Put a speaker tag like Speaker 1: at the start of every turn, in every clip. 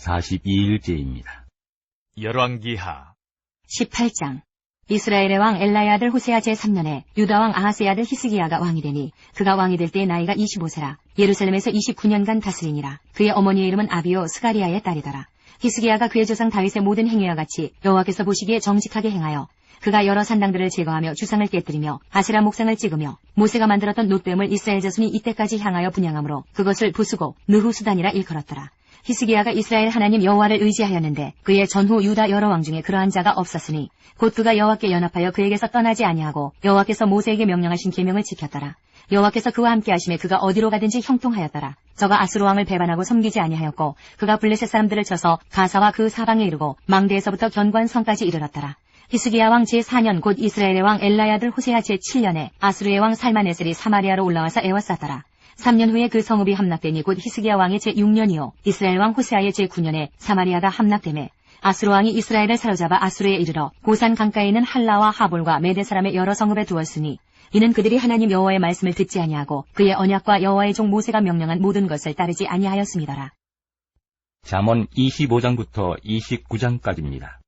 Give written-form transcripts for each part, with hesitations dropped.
Speaker 1: 42일째입니다.
Speaker 2: 열왕기하
Speaker 3: 18장. 이스라엘의 왕 엘라의 아들 호세아 제3년에 유다 왕 아하스의 아들 히스기야가 왕이 되니 그가 왕이 될 때의 나이가 25세라. 예루살렘에서 29년간 다스리니라. 그의 어머니의 이름은 아비오 스가리아의 딸이더라. 히스기야가 그의 조상 다윗의 모든 행위와 같이 여호와께서 보시기에 정직하게 행하여 그가 여러 산당들을 제거하며 주상을 깨뜨리며 아세라 목상을 찍으며 모세가 만들었던 놋뱀을 이스라엘 자손이 이때까지 향하여 분향함으로 그것을 부수고 느후수단이라 일컬었더라. 히스기야가 이스라엘 하나님 여호와를 의지하였는데 그의 전후 유다 여러 왕 중에 그러한 자가 없었으니 곧 그가 여호와께 연합하여 그에게서 떠나지 아니하고 여호와께서 모세에게 명령하신 계명을 지켰더라. 여호와께서 그와 함께 하심에 그가 어디로 가든지 형통하였더라. 저가 아수르 왕을 배반하고 섬기지 아니하였고 그가 블레셋 사람들을 쳐서 가사와 그 사방에 이르고 망대에서부터 견고한 성까지 이르렀더라. 히스기야 왕 제4년 곧 이스라엘의 왕 엘라의 아들 호세아 제7년에 아수르의 왕 살마네셀이 사마리아로 올라와서 에워쌌더라. 3년 후에 그 성읍이 함락되니 곧 히스기야 왕의 제6년이요 이스라엘 왕 호세아의 제9년에 사마리아가 함락되매 아수르 왕이 이스라엘을 사로잡아 아수르에 이르러 고산 강가에 있는 할라와 하볼과 메대 사람의 여러 성읍에 두었으니 이는 그들이 하나님 여호와의 말씀을 듣지 아니하고 그의 언약과 여호와의 종 모세가 명령한 모든 것을 따르지 아니하였음이더라.
Speaker 1: 잠언 25장부터 29장까지입니다.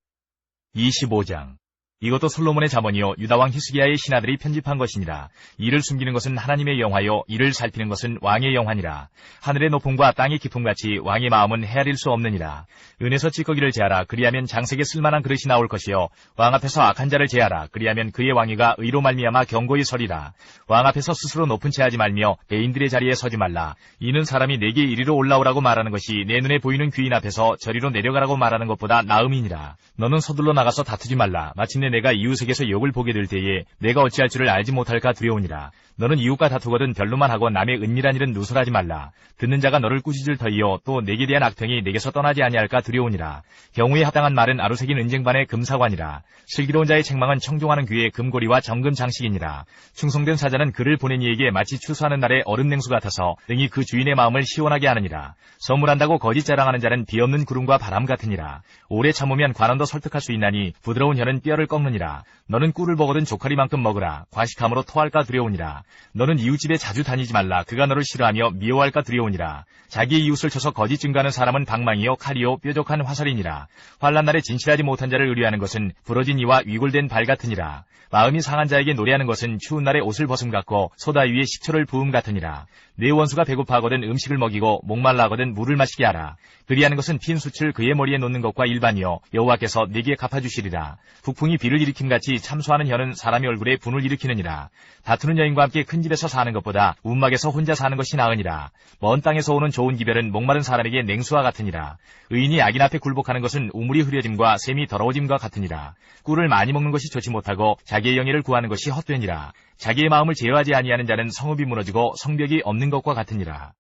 Speaker 2: 25장. 이것도 솔로몬의 잠언이요 유다왕 히스기야의 신하들이 편집한 것이니라. 이를 숨기는 것은 하나님의 영화요 이를 살피는 것은 왕의 영화니라. 하늘의 높음과 땅의 깊음같이 왕의 마음은 헤아릴 수 없느니라. 은에서 찌꺼기를 제하라. 그리하면 장색에 쓸만한 그릇이 나올 것이요 왕 앞에서 악한 자를 제하라. 그리하면 그의 왕위가 의로 말미암아 경고히 서리라. 왕 앞에서 스스로 높은 채 하지 말며 대인들의 자리에 서지 말라. 이는 사람이 내게 이리로 올라오라고 말하는 것이 내 눈에 보이는 귀인 앞에서 저리로 내려가라고 말하는 것보다 나음이니라. 너는 서둘러 나가서 다투지 말라. 마침내 내가 이웃에게서 욕을 보게 될 때에 내가 어찌할 줄을 알지 못할까 두려우니라. 너는 이웃과 다투거든 별로만 하고 남의 은밀한 일은 누설하지 말라. 듣는 자가 너를 꾸짖을 터이요 또 내게 대한 악평이 내게서 떠나지 아니할까 두려우니라. 경우에 합당한 말은 아루새긴 은쟁반의 금사관이라. 슬기로운 자의 책망은 청종하는 귀의 금고리와 정금 장식이니라. 충성된 사자는 그를 보낸 이에게 마치 추수하는 날의 얼음 냉수 같아서 능히 그 주인의 마음을 시원하게 하느니라. 선물한다고 거짓 자랑하는 자는 비없는 구름과 바람 같으니라. 오래 참으면 관원도 설득할 수 있나니 부드러운 혀는 뼈를 꺾느니라. 너는 꿀을 먹거든 조카리만큼 먹으라. 과식함으로 토할까 두려우니라. 너는 이웃집에 자주 다니지 말라. 그가 너를 싫어하며 미워할까 두려우니라. 자기의 이웃을 쳐서 거짓 증거하는 사람은 방망이요 칼이요 뾰족한 화살이니라. 환난 날에 진실하지 못한 자를 의뢰하는 것은 부러진 이와 위골된 발 같으니라. 마음이 상한 자에게 노래하는 것은 추운 날에 옷을 벗음 같고 소다 위에 식초를 부음 같으니라. 내 원수가 배고파하거든 음식을 먹이고 목말라 하거든 물을 마시게 하라. 그리하는 것은 핀 숯을 그의 머리에 놓는 것과 일반이요 여호와께서 네게 갚아주시리라. 북풍이 비를 일으킴같이 참소하는 혀는 사람의 얼굴에 분을 일으키느니라. 다투는 여인과 함께 큰 집에서 사는 것보다 움막에서 혼자 사는 것이 나으니라. 먼 땅에서 오는 좋은 기별은 목마른 사람에게 냉수와 같으니라. 의인이 악인 앞에 굴복하는 것은 우물이 흐려짐과 샘이 더러워짐과 같으니라. 꿀을 많이 먹는 것이 좋지 못하고 자기의 영예를 구하는 것이 헛되니라. 자기의 마음을 제어하지 아니하는 자는 성읍이 무너지고 성벽이 없는 것과 같으니라.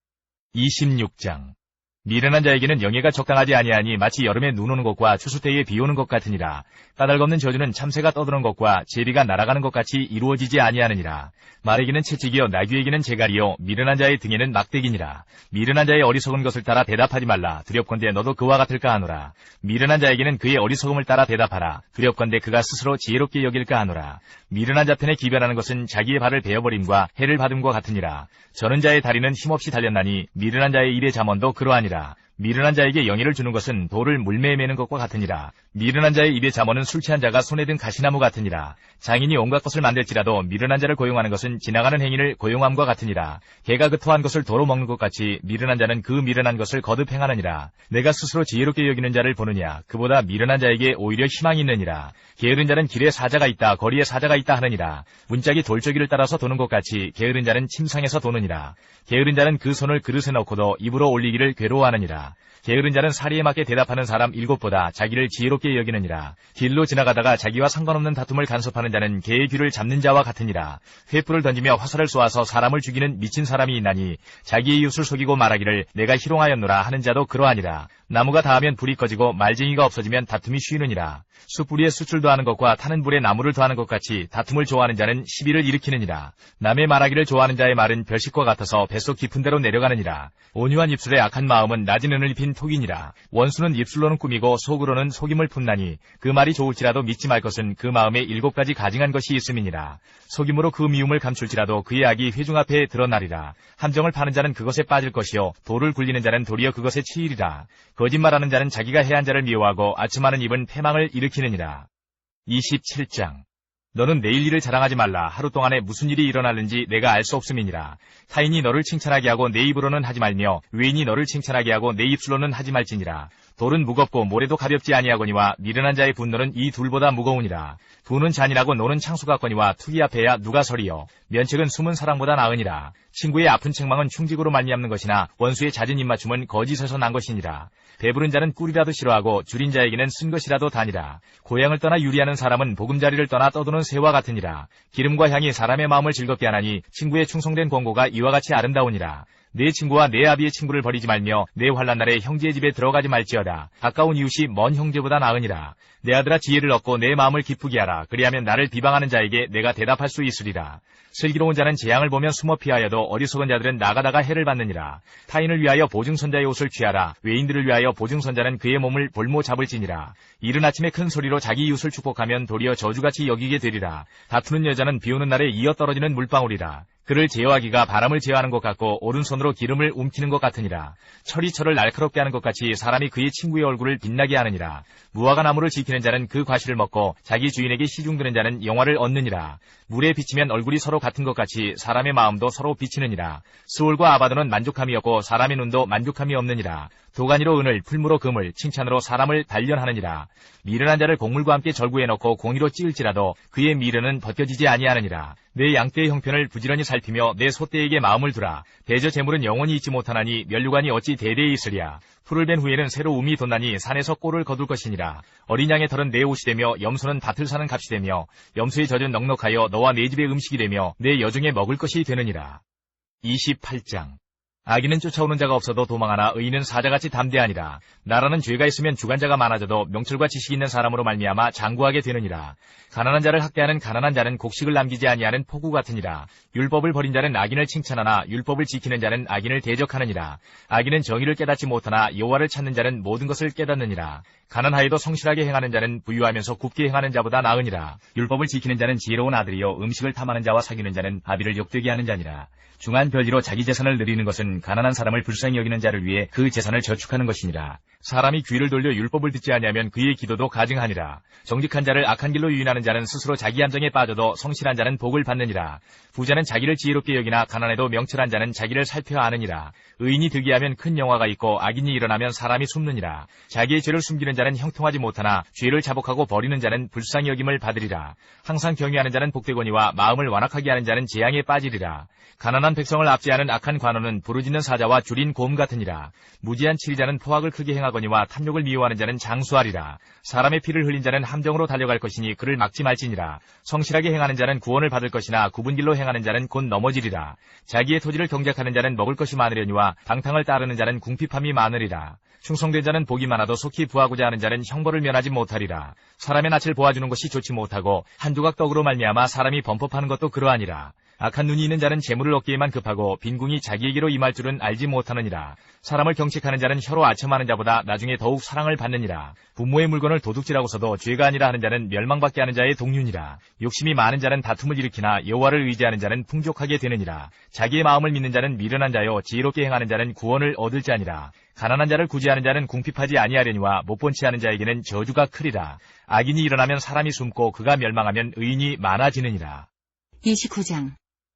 Speaker 2: 26장. 미련한 자에게는 영예가 적당하지 아니하니 마치 여름에 눈 오는 것과 추수 때에 비 오는 것 같으니라. 까닭없는 저주는 참새가 떠드는 것과 제비가 날아가는 것 같이 이루어지지 아니하느니라. 말에게는 채찍이요 나귀에게는 제갈이요 미련한 자의 등에는 막대기니라. 미련한 자의 어리석은 것을 따라 대답하지 말라. 두렵건대 너도 그와 같을까 하노라. 미련한 자에게는 그의 어리석음을 따라 대답하라. 두렵건대 그가 스스로 지혜롭게 여길까 하노라. 미련한 자 편에 기별하는 것은 자기의 발을 베어버림과 해를 받음과 같으니라. 저는 자의 다리는 힘없이 달렸나니 미련한 자의 입의 잠언도 그러하니라. 미련한 자에게 영예를 주는 것은 돌을 물매에 매는 것과 같으니라. 미련한 자의 입에 잠언은 술 취한 자가 손에 든 가시나무 같으니라. 장인이 온갖 것을 만들지라도 미련한 자를 고용하는 것은 지나가는 행인을 고용함과 같으니라. 개가 그 토한 것을 도로 먹는 것 같이 미련한 자는 그 미련한 것을 거듭 행하느니라. 내가 스스로 지혜롭게 여기는 자를 보느냐. 그보다 미련한 자에게 오히려 희망이 있느니라. 게으른 자는 길에 사자가 있다 거리에 사자가 있다 하느니라. 문짝이 돌저기를 따라서 도는 것 같이 게으른 자는 침상에서 도느니라. 게으른 자는 그 손을 그릇에 넣고도 입으로 올리기를 괴로워하느니라. 게으른 자는 사리에 맞게 대답하는 사람 7보다 자기를 지혜롭게 여기느니라. 길로 지나가다가 자기와 상관없는 다툼을 간섭하는 자는 개의 귀를 잡는 자와 같으니라. 횃불을 던지며 화살을 쏘아서 사람을 죽이는 미친 사람이 있나니 자기의 이웃을 속이고 말하기를 내가 희롱하였노라 하는 자도 그러하니라. 나무가 닿으면 불이 꺼지고 말쟁이가 없어지면 다툼이 쉬느니라. 숯불위에 숯을 더하는 것과 타는 불에 나무를 더하는 것 같이 다툼을 좋아하는 자는 시비를 일으키느니라. 남의 말하기를 좋아하는 자의 말은 별식과 같아서 뱃속 깊은 데로 내려가느니라. 온유한 입술에 악한 마음은 낮은 은을 입힌 톡이니라. 원수는 입술로는 꾸미고 속으로는 속임을 품나니 그 말이 좋을지라도 믿지 말 것은 그 마음에 7가지 가증한 것이 있음이니라. 속임으로 그 미움을 감출지라도 그의 악이 회중 앞에 드러나리라. 함정을 파는 자는 그것에 빠질 것이요 돌을 굴리는 자는 도리어 그것에 치이리라. 거짓말하는 자는 자기가 해한 자를 미워하고 아첨하는 입은 패망을 일으키느니라. 27장. 너는 내일 일을 자랑하지 말라. 하루 동안에 무슨 일이 일어나는지 내가 알 수 없음이니라. 타인이 너를 칭찬하게 하고 내 입으로는 하지 말며 외인이 너를 칭찬하게 하고 내 입술로는 하지 말지니라. 돌은 무겁고 모래도 가볍지 아니하거니와 미련한 자의 분노는 이 둘보다 무거우니라. 돈은 잔인하고 노는 창수 같거니와 투기 앞에야 누가 서리요. 면책은 숨은 사랑보다 나으니라. 친구의 아픈 책망은 충직으로 말미암는 것이나 원수의 잦은 입맞춤은 거짓에서 난 것이니라. 배부른 자는 꿀이라도 싫어하고 줄인 자에게는 쓴 것이라도 다니라. 고향을 떠나 유리하는 사람은 보금자리를 떠나 떠도는 새와 같으니라. 기름과 향이 사람의 마음을 즐겁게 하나니 친구의 충성된 권고가 이와 같이 아름다우니라. 내 친구와 내 아비의 친구를 버리지 말며 내 환난 날에 형제의 집에 들어가지 말지어다. 가까운 이웃이 먼 형제보다 나으니라. 내 아들아 지혜를 얻고 내 마음을 기쁘게 하라. 그리하면 나를 비방하는 자에게 내가 대답할 수 있으리라. 슬기로운 자는 재앙을 보면 숨어 피하여도 어리석은 자들은 나가다가 해를 받느니라. 타인을 위하여 보증선자의 옷을 취하라. 외인들을 위하여 보증선자는 그의 몸을 볼모 잡을지니라. 이른 아침에 큰 소리로 자기 이웃을 축복하면 도리어 저주같이 여기게 되리라. 다투는 여자는 비오는 날에 이어 떨어지는 물방울이라. 그를 제어하기가 바람을 제어하는 것 같고 오른손으로 기름을 움키는 것 같으니라. 철이 철을 날카롭게 하는 것 같이 사람이 그의 친구의 얼굴을 빛나게 하느니라. 무화과 나무를 지키는 자는 그 과실을 먹고 자기 주인에게 시중드는 자는 영화를 얻느니라. 물에 비치면 얼굴이 서로 같은 것 같이 사람의 마음도 서로 비치느니라. 스올과 아바도는 만족함이 없고 사람의 눈도 만족함이 없느니라. 도가니로 은을, 풀무로 금을, 칭찬으로 사람을 단련하느니라. 미련한 자를 곡물과 함께 절구해 놓고 공의로 찌을지라도 그의 미련은 벗겨지지 아니하느니라. 내 양떼의 형편을 부지런히 살피며 내 소떼에게 마음을 두라. 대저 재물은 영원히 있지 못하나니 면류관이 어찌 대대에 있으랴. 풀을 벤 후에는 새로 움이 돋나니 산에서 꼴을 거둘 것이니라. 어린 양의 털은 내 옷이 되며 염소는 밭을 사는 값이 되며 염소의 젖은 넉넉하여 너와 내 집의 음식이 되며 내 여중에 먹을 것이 되느니라. 28장. 악인은 쫓아오는 자가 없어도 도망하나 의인은 사자같이 담대하니라. 나라는 죄가 있으면 주관자가 많아져도 명철과 지식이 있는 사람으로 말미암아 장구하게 되느니라. 가난한 자를 학대하는 가난한 자는 곡식을 남기지 아니하는 폭우 같으니라. 율법을 버린 자는 악인을 칭찬하나 율법을 지키는 자는 악인을 대적하느니라. 악인은 정의를 깨닫지 못하나 여호와를 찾는 자는 모든 것을 깨닫느니라. 가난하여도 성실하게 행하는 자는 부유하면서 굽게 행하는 자보다 나으니라. 율법을 지키는 자는 지혜로운 아들이요 음식을 탐하는 자와 사귀는 자는 아비를 욕되게 하는 자니라. 중한 별리로 자기 재산을 누리는 것은 가난한 사람을 불쌍히 여기는 자를 위해 그 재산을 저축하는 것이니라. 사람이 귀를 돌려 율법을 듣지 아니하면 그의 기도도 가증하니라. 정직한 자를 악한 길로 유인하는 자는 스스로 자기 함정에 빠져도 성실한 자는 복을 받느니라. 부자는 자기를 지혜롭게 여기나 가난해도 명철한 자는 자기를 살펴 아느니라. 의인이 득이하면 큰 영화가 있고 악인이 일어나면 사람이 숨느니라. 자기의 죄를 숨기는 자는 형통하지 못하나 죄를 자복하고 버리는 자는 불쌍히 여김을 받으리라. 항상 경외하는 자는 복되거니와 마음을 완악하게 하는 자는 재앙에 빠지리라. 가난한 백성을 압제하는 악한 관원은 부르짖는 사자와 줄인 곰 같으니라. 무지한 치리자는 포악을 크게 행하거니와 탐욕을 미워하는 자는 장수하리라. 사람의 피를 흘린 자는 함정으로 달려갈 것이니 그를 막지 말지니라. 성실하게 행하는 자는 구원을 받을 것이나 굽은 길로 행하는 자는 곧 넘어지리라. 자기의 토지를 경작하는 자는 먹을 것이 많으려니와 방탕을 따르는 자는 궁핍함이 많으리라. 충성된 자는 복이 많아도 속히 부하고자 하는 자는 형벌을 면하지 못하리라. 사람의 낯을 보아주는 것이 좋지 못하고 한 조각 떡으로 말미암아 사람이 범법하는 것도 그러하니라. 악한 눈이 있는 자는 재물을 얻기에만 급하고 빈궁이 자기에게로 임할 줄은 알지 못하느니라. 사람을 경책하는 자는 혀로 아첨하는 자보다 나중에 더욱 사랑을 받느니라. 부모의 물건을 도둑질하고서도 죄가 아니라 하는 자는 멸망받게 하는 자의 동류니라. 욕심이 많은 자는 다툼을 일으키나 여호와를 의지하는 자는 풍족하게 되느니라. 자기의 마음을 믿는 자는 미련한 자요 지혜롭게 행하는 자는 구원을 얻을 자니라. 가난한 자를 구제하는 자는 궁핍하지 아니하려니와 못본치 하는 자에게는 저주가 크리라. 악인이 일어나면 사람이 숨고 그가 멸망하면 의인이 많아지느니라.
Speaker 3: 29장.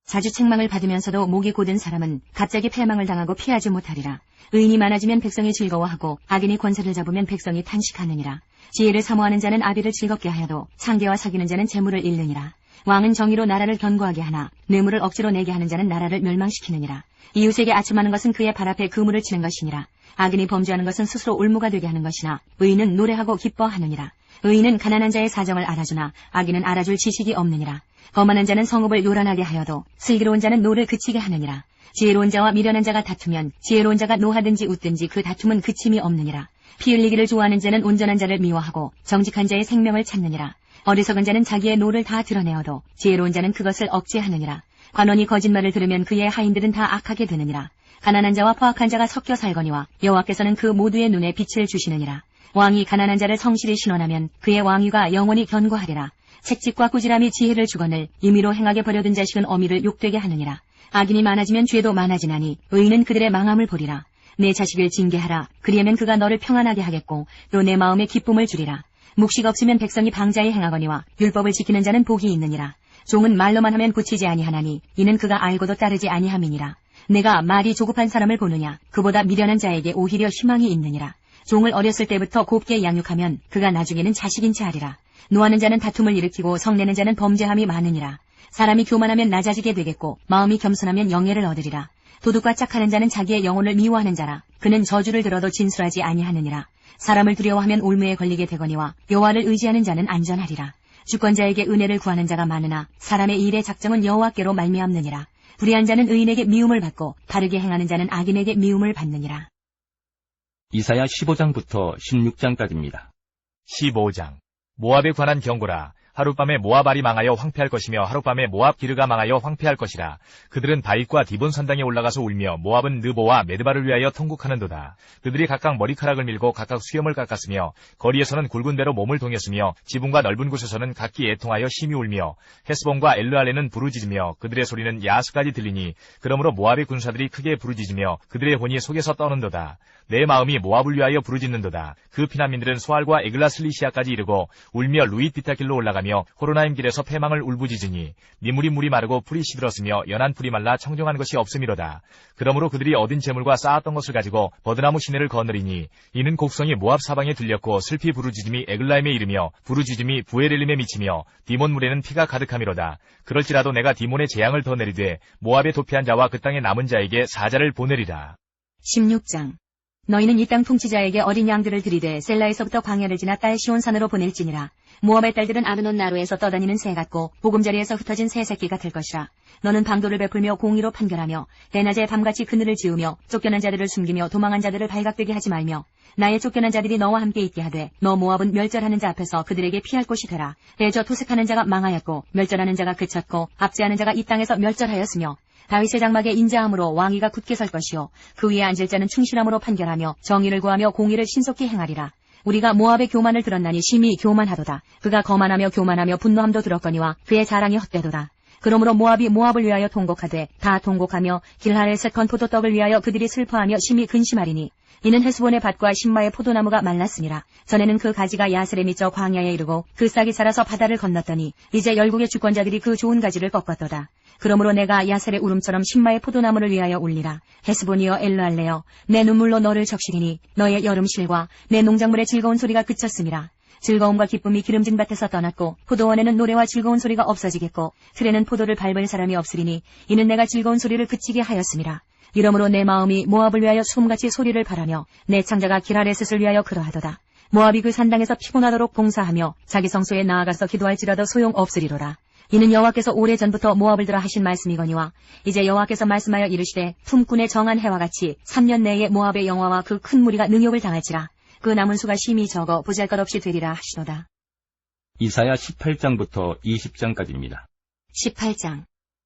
Speaker 3: 자주 책망을 받으면서도 목이 곧은 사람은 갑자기 패망을 당하고 피하지 못하리라. 의인이 많아지면 백성이 즐거워하고 악인이 권세를 잡으면 백성이 탄식하느니라. 지혜를 사모하는 자는 아비를 즐겁게 하여도 상계와 사귀는 자는 재물을 잃느니라. 왕은 정의로 나라를 견고하게 하나 뇌물을 억지로 내게 하는 자는 나라를 멸망시키느니라. 이웃에게 아첨하는 것은 그의 발 앞에 그물을 치는 것이니라. 악인이 범죄하는 것은 스스로 올무가 되게 하는 것이나 의인은 노래하고 기뻐하느니라. 의인은 가난한 자의 사정을 알아주나 악인은 알아줄 지식이 없느니라. 거만한 자는 성읍을 요란하게 하여도 슬기로운 자는 노를 그치게 하느니라. 지혜로운 자와 미련한 자가 다투면 지혜로운 자가 노하든지 웃든지 그 다툼은 그침이 없느니라. 피 흘리기를 좋아하는 자는 온전한 자를 미워하고 정직한 자의 생명을 찾느니라. 어리석은 자는 자기의 노를 다 드러내어도 지혜로운 자는 그것을 억제하느니라. 관원이 거짓말을 들으면 그의 하인들은 다 악하게 되느니라. 가난한 자와 포악한 자가 섞여 살거니와 여호와께서는 그 모두의 눈에 빛을 주시느니라. 왕이 가난한 자를 성실히 신원하면 그의 왕위가 영원히 견고하리라. 책짓과 꾸지람이 지혜를 주거늘 임의로 행하게 버려둔 자식은 어미를 욕되게 하느니라. 악인이 많아지면 죄도 많아지나니 의인은 그들의 망함을 보리라. 내 자식을 징계하라. 그리하면 그가 너를 평안하게 하겠고 또 내 마음에 기쁨을 주리라. 묵식 없으면 백성이 방자히 행하거니와 율법을 지키는 자는 복이 있느니라. 종은 말로만 하면 고치지 아니하나니 이는 그가 알고도 따르지 아니함이니라. 내가 말이 조급한 사람을 보느냐. 그보다 미련한 자에게 오히려 희망이 있느니라. 종을 어렸을 때부터 곱게 양육하면 그가 나중에는 자식인 채 하리라. 노하는 자는 다툼을 일으키고 성내는 자는 범죄함이 많으니라. 사람이 교만하면 낮아지게 되겠고 마음이 겸손하면 영예를 얻으리라. 도둑과 짝하는 자는 자기의 영혼을 미워하는 자라. 그는 저주를 들어도 진술하지 아니하느니라. 사람을 두려워하면 올무에 걸리게 되거니와 여호와를 의지하는 자는 안전하리라. 주권자에게 은혜를 구하는 자가 많으나 사람의 일의 작정은 여호와께로 말미암느니라. 불의한 자는 의인에게 미움을 받고 바르게 행하는 자는 악인에게 미움을 받느니라.
Speaker 1: 이사야 15장부터 16장까지입니다.
Speaker 2: 15장. 모압에 관한 경고라. 하룻밤에 모압알이 망하여 황폐할 것이며 하룻밤에 모압 기르가 망하여 황폐할 것이라. 그들은 바윗과 디본 산당에 올라가서 울며 모압은 느보와 메드바를 위하여 통곡하는도다. 그들이 각각 머리카락을 밀고 각각 수염을 깎았으며 거리에서는 굵은 배로 몸을 동였으며 지붕과 넓은 곳에서는 각기 애통하여 심히 울며 헤스본과 엘르알레는 부르짖으며 그들의 소리는 야하스까지 들리니 그러므로 모압의 군사들이 크게 부르짖으며 그들의 혼이 속에서 떠는도다. 내 마음이 모압을 위하여 부르짖는도다. 그 피난민들은 소알과 에글라슬리시아까지 이르고 울며 루잇 비타길로 올라가며 호로나임 길에서 패망을 울부짖으니 니물이 물이 마르고 풀이 시들었으며 연한 풀이 말라 청정한 것이 없음이로다. 그러므로 그들이 얻은 재물과 쌓았던 것을 가지고 버드나무 시내를 거느리니 이는 곡성이 모압 사방에 들렸고 슬피 부르짖음이 에글라임에 이르며 부르짖음이 부에렐림에 미치며 디몬 물에는 피가 가득함이로다. 그럴지라도 내가 디몬의 재앙을 더 내리되 모압에 도피한 자와 그 땅에 남은 자에게 사자를 보내리라.
Speaker 3: 16장. 너희는 이 땅 통치자에게 어린 양들을 들이되 셀라에서부터 광야를 지나 딸 시온산으로 보낼지니라. 모압의 딸들은 아르논 나루에서 떠다니는 새 같고 보금자리에서 흩어진 새 새끼 같을 것이라. 너는 방도를 베풀며 공의로 판결하며 대낮에 밤같이 그늘을 지으며 쫓겨난 자들을 숨기며 도망한 자들을 발각되게 하지 말며 나의 쫓겨난 자들이 너와 함께 있게 하되 너 모압은 멸절하는 자 앞에서 그들에게 피할 곳이 되라. 대저 토색하는 자가 망하였고 멸절하는 자가 그쳤고 압제하는 자가 이 땅에서 멸절하였으며 다윗의 장막에 인자함으로 왕위가 굳게 설 것이요 그 위에 앉을 자는 충실함으로 판결하며 정의를 구하며 공의를 신속히 행하리라. 우리가 모압의 교만을 들었나니 심히 교만하도다. 그가 거만하며 교만하며 분노함도 들었거니와 그의 자랑이 헛되도다. 그러므로 모압이 모압을 위하여 통곡하되 다 통곡하며 길하레셋 건 포도떡을 위하여 그들이 슬퍼하며 심히 근심하리니 이는 헤스본의 밭과 신마의 포도나무가 말랐으니라. 전에는 그 가지가 야셀에 미쳐 광야에 이르고 그 싹이 자라서 바다를 건넜더니 이제 열국의 주권자들이 그 좋은 가지를 꺾었도다. 그러므로 내가 야셀의 울음처럼 신마의 포도나무를 위하여 울리라. 헤스본이여 엘르알레여 내 눈물로 너를 적시리니 너의 여름실과 내 농작물의 즐거운 소리가 그쳤음이라. 즐거움과 기쁨이 기름진 밭에서 떠났고 포도원에는 노래와 즐거운 소리가 없어지겠고 틀에는 포도를 밟을 사람이 없으리니 이는 내가 즐거운 소리를 그치게 하였음이라. 이러므로 내 마음이 모압을 위하여 수금같이 소리를 바라며 내 창자가 기라레셋을 위하여 그러하도다. 모압이 그 산당에서 피곤하도록 봉사하며 자기 성소에 나아가서 기도할지라도 소용없으리로라. 이는 여호와께서 오래전부터 모압을 들어 하신 말씀이거니와 이제 여호와께서 말씀하여 이르시되 품꾼의 정한 해와 같이 3년 내에 모압의 영화와 그 큰 무리가 능욕을 당할지라. 그 남은 수가 심히 적어 보잘것없이 되리라 하시도다.
Speaker 1: 이사야 18장부터 20장까지입니다.
Speaker 3: 18장.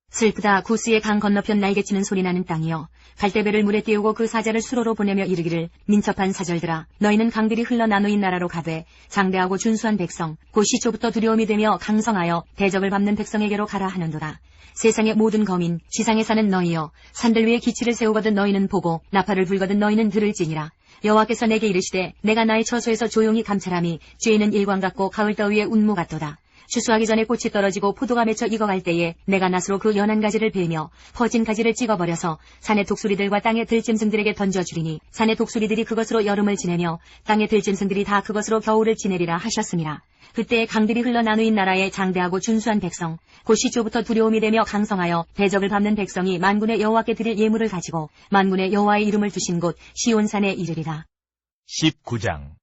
Speaker 3: 슬프다 구스의 강 건너편 날개치는 소리 나는 땅이여 갈대배를 물에 띄우고 그 사자를 수로로 보내며 이르기를 민첩한 사절들아 너희는 강들이 흘러 나누인 나라로 가되 장대하고 준수한 백성 곧 시초부터 두려움이 되며 강성하여 대적을 밟는 백성에게로 가라 하는도다. 세상의 모든 거민 지상에 사는 너희여 산들 위에 기치를 세우거든 너희는 보고 나팔을 불거든 너희는 들을지니라. 여호와께서 내게 이르시되 내가 나의 처소에서 조용히 감찰함이 죄인은 일광 같고 가을 더위에 운무 같도다. 추수하기 전에 꽃이 떨어지고 포도가 맺혀 익어갈 때에 내가 낫으로 그 연한 가지를 베며 퍼진 가지를 찍어버려서 산의 독수리들과 땅의 들짐승들에게 던져주리니 산의 독수리들이 그것으로 여름을 지내며 땅의 들짐승들이 다 그것으로 겨울을 지내리라 하셨습니다. 그때에 강들이 흘러 나누인 나라에 장대하고 준수한 백성 곧 시초부터 두려움이 되며 강성하여 대적을 밟는 백성이 만군의 여호와께 드릴 예물을 가지고 만군의 여호와의 이름을 두신 곳 시온산에 이르리라.
Speaker 2: 19장.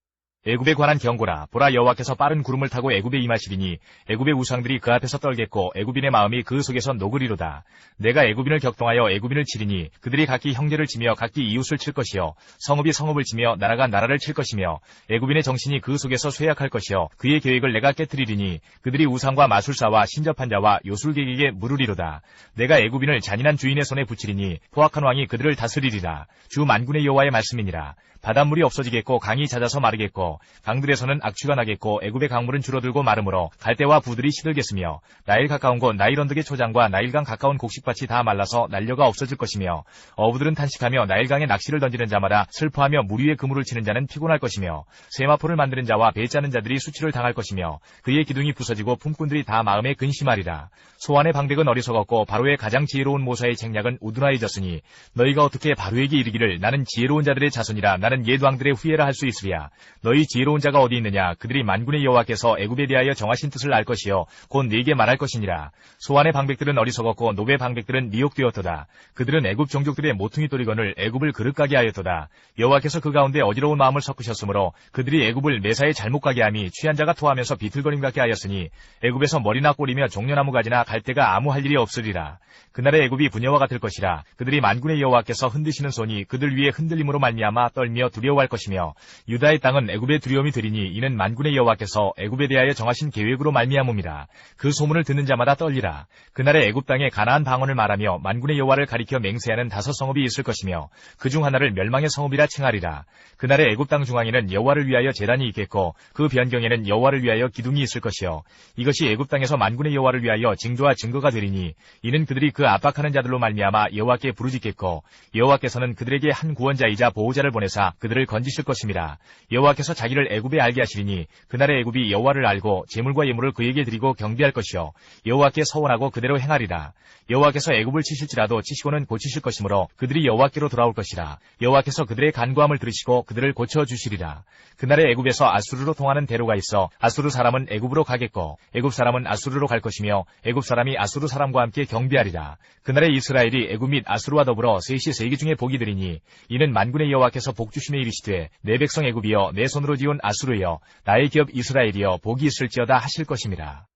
Speaker 2: 애굽에 관한 경고라. 보라 여호와께서 빠른 구름을 타고 애굽에 임하시리니 애굽의 우상들이 그 앞에서 떨겠고 애굽인의 마음이 그 속에서 녹으리로다. 내가 애굽인을 격동하여 애굽인을 치리니 그들이 각기 형제를 치며 각기 이웃을 칠 것이요 성읍이 성읍을 치며 나라가 나라를 칠 것이며 애굽인의 정신이 그 속에서 쇠약할 것이요 그의 계획을 내가 깨뜨리리니 그들이 우상과 마술사와 신접한 자와 요술객에게 물으리로다. 내가 애굽인을 잔인한 주인의 손에 붙이리니 포악한 왕이 그들을 다스리리라. 주 만군의 여호와의 말씀이니라. 바닷물이 없어지겠고 강이 잦아서 마르겠고 강들에서는 악취가 나겠고 애굽의 강물은 줄어들고 마르므로 갈대와 부들이 시들겠으며 나일 가까운 곳 나일 언덕의 초장과 나일강 가까운 곡식밭이 다 말라서 난려가 없어질 것이며 어부들은 탄식하며 나일강에 낚시를 던지는 자마다 슬퍼하며 물 위에 그물을 치는 자는 피곤할 것이며 세마포를 만드는 자와 배 짜는 자들이 수치를 당할 것이며 그의 기둥이 부서지고 품꾼들이 다 마음에 근심하리라. 소환의 방백은 어리석었고 바로의 가장 지혜로운 모사의 책략은 우둔하여졌으니 너희가 어떻게 바로에게 이르기를 나는 지혜로운 자들의 자손이라 나는 옛 왕들의 후예라 할 수 있으랴. 너희 지혜로운 자가 어디 있느냐. 그들이 만군의 여호와께서 애굽에 대하여 정하신 뜻을 알 것이요 곧 네게 말할 것이니라. 소환의 방백들은 어리석었고 노베의 방백들은 미혹되었도다. 그들은 애굽 종족들의 모퉁이 또리건을 애굽을 그릇가게 하였도다. 여호와께서 그 가운데 어지러운 마음을 섞으셨으므로 그들이 애굽을 매사에 잘못 가게 함이 취한 자가 토하면서 비틀거림 같게 하였으니 애굽에서 머리나 꼬리며 종려나무 가지나 갈대가 아무 할 일이 없으리라. 그날의 애굽이 부녀와 같을 것이라. 그들이 만군의 여호와께서 흔드시는 손이 그들 위에 흔들림으로 말미암아 떨며 두려워할 것이며 유다의 땅은 애굽의 두려움이 되리니 이는 만군의 여호와께서 애굽에 대하여 정하신 계획으로 말미암음이라. 그 소문을 듣는 자마다 떨리라. 그날의 애굽 땅에 가나안 방언을 말하며 만군의 여호와를 가리켜 맹세하는 5 성읍이 있을 것이며 그 중 하나를 멸망의 성읍이라 칭하리라. 그날의 애굽 땅 중앙에는 여호와를 위하여 제단이 있겠고 그 변경에는 여호와를 위하여 기둥이 있을 것이요 이것이 애굽 땅에서 만군의 여호와를 위하여 징조와 증거가 되리니 이는 그들이 그 압박하는 자들로 말미암아 여호와께 부르짖겠고 여호와께서는 그들에게 한 구원자이자 보호자를 보내사 그들을 건지실 것임이라. 여호와께서 자기를 애굽에 알게 하시리니 그날의 애굽이 여호와를 알고 제물과 예물을 그에게 드리고 경배할 것이요 여호와께 서원하고 그대로 행하리라. 여호와께서 애굽을 치실지라도 치시고는 고치실 것이므로 그들이 여호와께로 돌아올 것이라. 여호와께서 그들의 간구함을 들으시고 그들을 고쳐주시리라. 그날의 애굽에서 아수르로 통하는 대로가 있어 아수르 사람은 애굽으로 가겠고 애굽 사람은 아수르로 갈 것이며 애굽 사람이 아수르 사람과 함께 경배하리라. 그날의 이스라엘이 애굽 및 아수르와 더불어 셋이 세기 중에 복이 되리니 이는 만군의 여호와께서 복주심에 이르시되 내 백성 애굽이여 내 손으로 지은 아수르여 나의 기업 이스라엘이여 복이 있을지어다 하실 것임이라.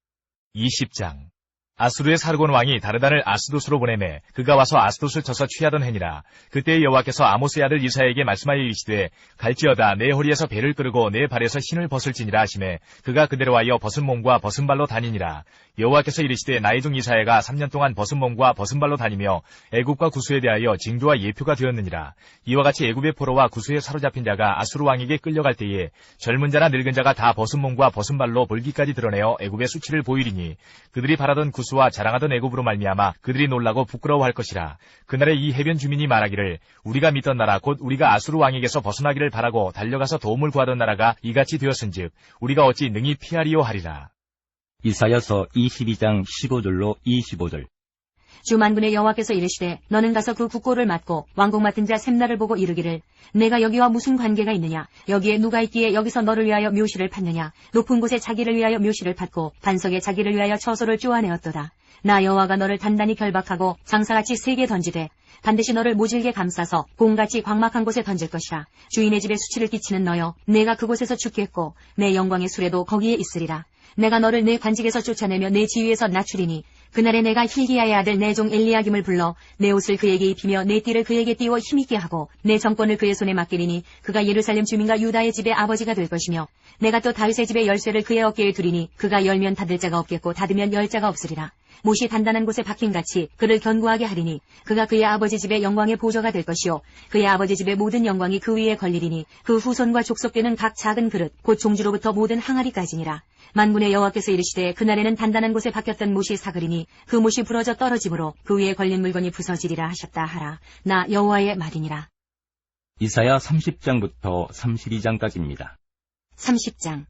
Speaker 2: 20장 아수르의 사르곤 왕이 다르단을 아스도스로 보내매 그가 와서 아스도스를 쳐서 취하던 해니라. 그때 여호와께서 아모스의 아들 이사야에게 말씀하여 이르시되 갈지어다 내 허리에서 배를 끄르고 내 발에서 신을 벗을지니라 하시매 그가 그대로 하여 벗은 몸과 벗은 발로 다니니라. 여호와께서 이르시되 나의 종 이사야가 3년 동안 벗은 몸과 벗은 발로 다니며 애굽과 구스에 대하여 징조와 예표가 되었느니라. 이와 같이 애굽의 포로와 구스에 사로잡힌 자가 아수르 왕에게 끌려갈 때에 젊은 자나 늙은 자가 다 벗은 몸과 벗은 발로 볼기까지 드러내어 애굽의 수치를 보이리니 그들이 바라던 구스와 자랑하던 애굽으로 말미암아 그들이 놀라고 부끄러워할 것이라. 그날에 이 해변 주민이 말하기를 우리가 믿던 나라 곧 우리가 아수르 왕에게서 벗어나기를 바라고 달려가서 도움을 구하던 나라가 이같이 되었은즉 우리가 어찌 능히 피하리요 하리라.
Speaker 1: 이사야서 22장 15절로 25절.
Speaker 3: 주 만군의 여호와께서 이르시되 너는 가서 그 국고를 맡고 왕국 맡은 자 셈나를 보고 이르기를 내가 여기와 무슨 관계가 있느냐. 여기에 누가 있기에 여기서 너를 위하여 묘시를 팠느냐. 높은 곳에 자기를 위하여 묘시를 팠고 반석에 자기를 위하여 처소를 쪼아내었도다. 나 여호와가 너를 단단히 결박하고 장사같이 세게 던지되 반드시 너를 모질게 감싸서 곰같이 광막한 곳에 던질 것이라. 주인의 집에 수치를 끼치는 너여 내가 그곳에서 죽겠고 내 영광의 수레도 거기에 있으리라. 내가 너를 내 관직에서 쫓아내며 내 지위에서 낮추리니 그날에 내가 힐기야의 아들 내 종 엘리야김을 불러 내 옷을 그에게 입히며 내 띠를 그에게 띄워 힘있게 하고 내 정권을 그의 손에 맡기리니 그가 예루살렘 주민과 유다의 집의 아버지가 될 것이며 내가 또 다윗의 집의 열쇠를 그의 어깨에 두리니 그가 열면 닫을 자가 없겠고 닫으면 열 자가 없으리라. 못이 단단한 곳에 박힌같이 그를 견고하게 하리니 그가 그의 아버지 집의 영광의 보좌가 될 것이요 그의 아버지 집의 모든 영광이 그 위에 걸리리니 그 후손과 족속되는 각 작은 그릇 곧 종주로부터 모든 항아리까지니라. 만군의 여호와께서 이르시되 그날에는 단단한 곳에 박혔던 못이 사그리니 그 못이 부러져 떨어지므로 그 위에 걸린 물건이 부서지리라 하셨다 하라. 나 여호와의 말이니라.
Speaker 1: 이사야 30장부터 32장까지입니다.
Speaker 3: 30장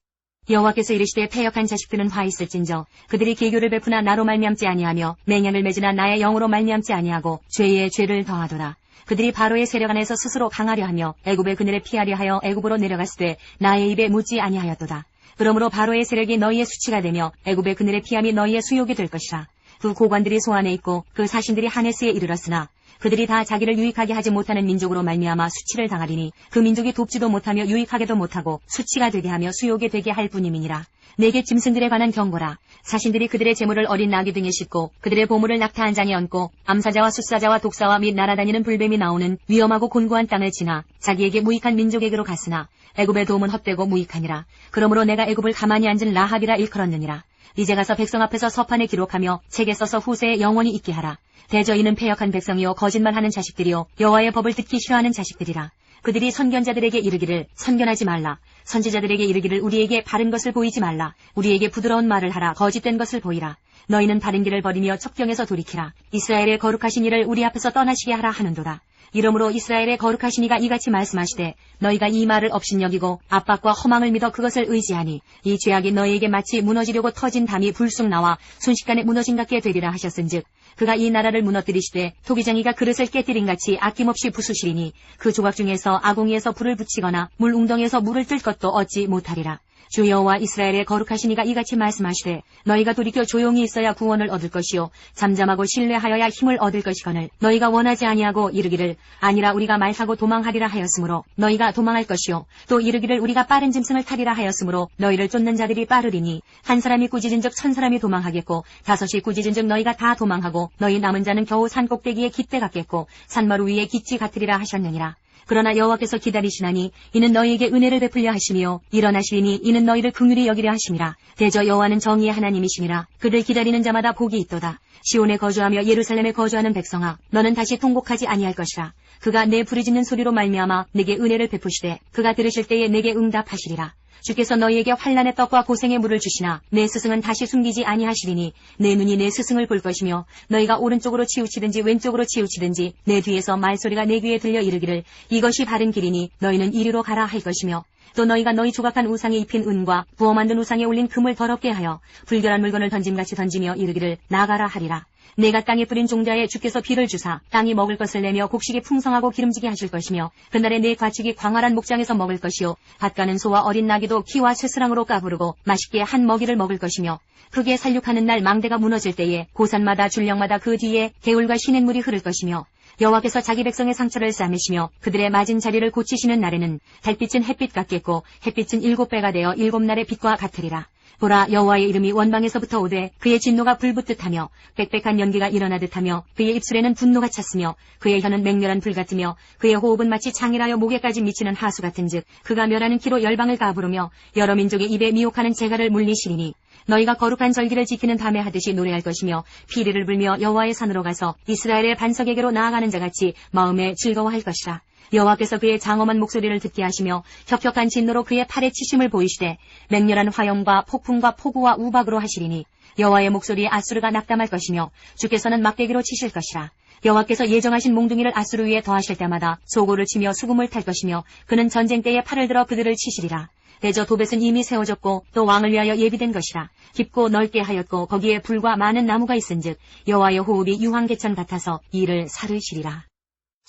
Speaker 3: 여호와께서 이르시되 패역한 자식들은 화 있을진저 그들이 계교를 베푸나 나로 말미암지 아니하며 맹약을 맺으나 나의 영으로 말미암지 아니하고 죄에 죄를 더하도다. 그들이 바로의 세력 안에서 스스로 강하려 하며 애굽의 그늘에 피하려 하여 애굽으로 내려갔으되 나의 입에 묻지 아니하였도다. 그러므로 바로의 세력이 너희의 수치가 되며 애굽의 그늘에 피함이 너희의 수욕이 될 것이라. 그 고관들이 소안에 있고 그 사신들이 하네스에 이르렀으나 그들이 다 자기를 유익하게 하지 못하는 민족으로 말미암아 수치를 당하리니 그 민족이 돕지도 못하며 유익하게도 못하고 수치가 되게 하며 수욕이 되게 할 뿐임이니라. 내게 짐승들에 관한 경고라. 사신들이 그들의 재물을 어린 나귀 등에 싣고 그들의 보물을 낙타 한 장에 얹고 암사자와 숫사자와 독사와 및 날아다니는 불뱀이 나오는 위험하고 곤고한 땅을 지나 자기에게 무익한 민족에게로 갔으나 애굽의 도움은 헛되고 무익하니라. 그러므로 내가 애굽을 가만히 앉은 라합이라 일컬었느니라. 이제 가서 백성 앞에서 서판에 기록하며 책에 써서 후세에 영원히 있게 하라. 대저 이는 패역한 백성이요 거짓말하는 자식들이요 여호와의 법을 듣기 싫어하는 자식들이라. 그들이 선견자들에게 이르기를 선견하지 말라. 선지자들에게 이르기를 우리에게 바른 것을 보이지 말라. 우리에게 부드러운 말을 하라. 거짓된 것을 보이라. 너희는 바른 길을 버리며 척경에서 돌이키라. 이스라엘의 거룩하신 이를 우리 앞에서 떠나시게 하라 하는도다. 이러므로 이스라엘의 거룩하신 이가 이같이 말씀하시되 너희가 이 말을 업신여기고 압박과 허망을 믿어 그것을 의지하니 이 죄악이 너희에게 마치 무너지려고 터진 담이 불쑥 나와 순식간에 무너진 같게 되리라 하셨은즉 그가 이 나라를 무너뜨리시되 토기장이가 그릇을 깨뜨린같이 아낌없이 부수시리니 그 조각 중에서 아공이에서 불을 붙이거나 물 웅덩이에서 물을 뜰 것도 얻지 못하리라. 주 여호와 이스라엘의 거룩하신 이가 이같이 말씀하시되 너희가 돌이켜 조용히 있어야 구원을 얻을 것이요 잠잠하고 신뢰하여야 힘을 얻을 것이거늘 너희가 원하지 아니하고 이르기를 아니라 우리가 말타고 도망하리라 하였으므로 너희가 도망할 것이요 또 이르기를 우리가 빠른 짐승을 타리라 하였으므로 너희를 쫓는 자들이 빠르리니 한 사람이 꾸짖은즉 1000사람이 도망하겠고 5이 꾸짖은즉 너희가 다 도망하고 너희 남은 자는 겨우 산 꼭대기에 깃대 같겠고 산마루 위에 깃이 같으리라 하셨느니라. 그러나 여호와께서 기다리시나니 이는 너희에게 은혜를 베풀려 하시며 일어나시리니 이는 너희를 긍휼히 여기려 하심이라. 대저 여호와는 정의의 하나님이심이라. 그를 기다리는 자마다 복이 있도다. 시온에 거주하며 예루살렘에 거주하는 백성아 너는 다시 통곡하지 아니할 것이라. 그가 내 부르짖는 소리로 말미암아 내게 은혜를 베푸시되 그가 들으실 때에 내게 응답하시리라. 주께서 너희에게 환난의 떡과 고생의 물을 주시나 내 스승은 다시 숨기지 아니하시리니 내 눈이 내 스승을 볼 것이며 너희가 오른쪽으로 치우치든지 왼쪽으로 치우치든지 내 뒤에서 말소리가 내 귀에 들려 이르기를 이것이 바른 길이니 너희는 이리로 가라 할 것이며 또 너희가 너희 조각한 우상에 입힌 은과 부어 만든 우상에 올린 금을 더럽게 하여 불결한 물건을 던짐같이 던지며 이르기를 나가라 하리라. 내가 땅에 뿌린 종자에 주께서 비를 주사 땅이 먹을 것을 내며 곡식이 풍성하고 기름지게 하실 것이며 그날에 내 과축이 광활한 목장에서 먹을 것이요 밭가는 소와 어린 나귀도 키와 쇠스랑으로 까부르고 맛있게 한 먹이를 먹을 것이며 크게 살육하는 날 망대가 무너질 때에 고산마다 줄령마다 그 뒤에 개울과 시냇물이 흐를 것이며 여호와께서 자기 백성의 상처를 싸매시며 그들의 맞은 자리를 고치시는 날에는 달빛은 햇빛 같겠고 햇빛은 7배가 되어 7날의 빛과 같으리라. 보라 여호와의 이름이 원방에서부터 오되 그의 진노가 불붙듯하며 빽빽한 연기가 일어나듯하며 그의 입술에는 분노가 찼으며 그의 혀는 맹렬한 불 같으며 그의 호흡은 마치 창이라여 목에까지 미치는 하수 같은즉 그가 멸하는 키로 열방을 가부르며 여러 민족의 입에 미혹하는 재갈을 물리시리니 너희가 거룩한 절기를 지키는 밤에 하듯이 노래할 것이며 피리를 불며 여호와의 산으로 가서 이스라엘의 반석에게로 나아가는 자같이 마음에 즐거워할 것이라. 여호와께서 그의 장엄한 목소리를 듣게 하시며 혁혁한 진노로 그의 팔에 치심을 보이시되 맹렬한 화염과 폭풍과 폭우와 우박으로 하시리니 여호와의 목소리에 아수르가 낙담할 것이며 주께서는 막대기로 치실 것이라. 여호와께서 예정하신 몽둥이를 아수르 위에 더하실 때마다 소고를 치며 수금을 탈 것이며 그는 전쟁 때에 팔을 들어 그들을 치시리라. 대저 도벳은 이미 세워졌고 또 왕을 위하여 예비된 것이라. 깊고 넓게 하였고 거기에 불과 많은 나무가 있은즉 여호와의 호흡이 유황개천 같아서 이를 사르시리라.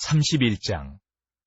Speaker 2: 31장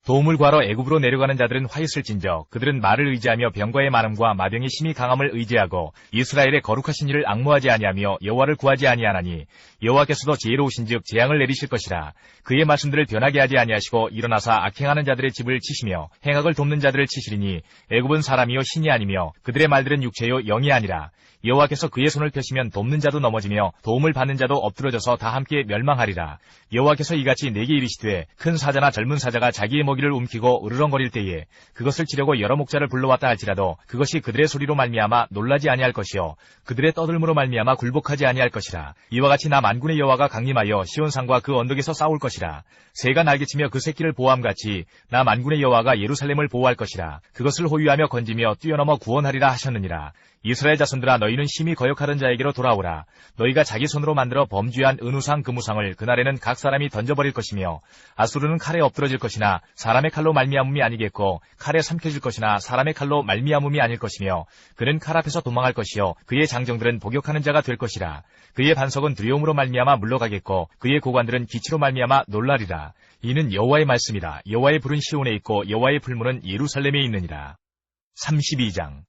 Speaker 2: 도움을 구하러 애굽으로 내려가는 자들은 화였을진저 그들은 말을 의지하며 병과의 많음과 마병의 심히 강함을 의지하고 이스라엘의 거룩하신 이를 앙모하지 아니하며 여호와를 구하지 아니하나니 여호와께서도 지혜로우신즉 재앙을 내리실 것이라. 그의 말씀들을 변하게 하지 아니하시고 일어나사 악행하는 자들의 집을 치시며 행악을 돕는 자들을 치시리니 애굽은 사람이요 신이 아니며 그들의 말들은 육체요 영이 아니라. 여호와께서 그의 손을 펴시면 돕는 자도 넘어지며 도움을 받는 자도 엎드러져서 다 함께 멸망하리라. 여호와께서 이같이 내게 이르시되 큰 사자나 젊은 사자가 자기의 먹이를 움키고 으르렁거릴 때에 그것을 치려고 여러 목자를 불러왔다 할지라도 그것이 그들의 소리로 말미암아 놀라지 아니할 것이요 그들의 떠들므로 말미암아 굴복하지 아니할 것이라. 이와 같이 나 만군의 여호와가 강림하여 시온산과 그 언덕에서 싸울 것이라. 새가 날개치며 그 새끼를 보호함같이 나 만군의 여호와가 예루살렘을 보호할 것이라. 그것을 호위하며 건지며 뛰어넘어 구원하리라 하셨느니라. 이스라엘 자손들아 너희는 심히 거역하던 자에게로 돌아오라. 너희가 자기 손으로 만들어 범죄한 은우상 금우상을 그날에는 각 사람이 던져버릴 것이며 아수르는 칼에 엎드러질 것이나 사람의 칼로 말미암음이 아니겠고 칼에 삼켜질 것이나 사람의 칼로 말미암음이 아닐 것이며 그는 칼 앞에서 도망할 것이요 그의 장정들은 복역하는 자가 될 것이라. 그의 반석은 두려움으로 말미암아 물러가겠고 그의 고관들은 기치로 말미암아 놀라리라. 이는 여호와의 말씀이라. 여호와의 불은 시온에 있고 여호와의 풀무는 예루살렘에 있느니라. 32장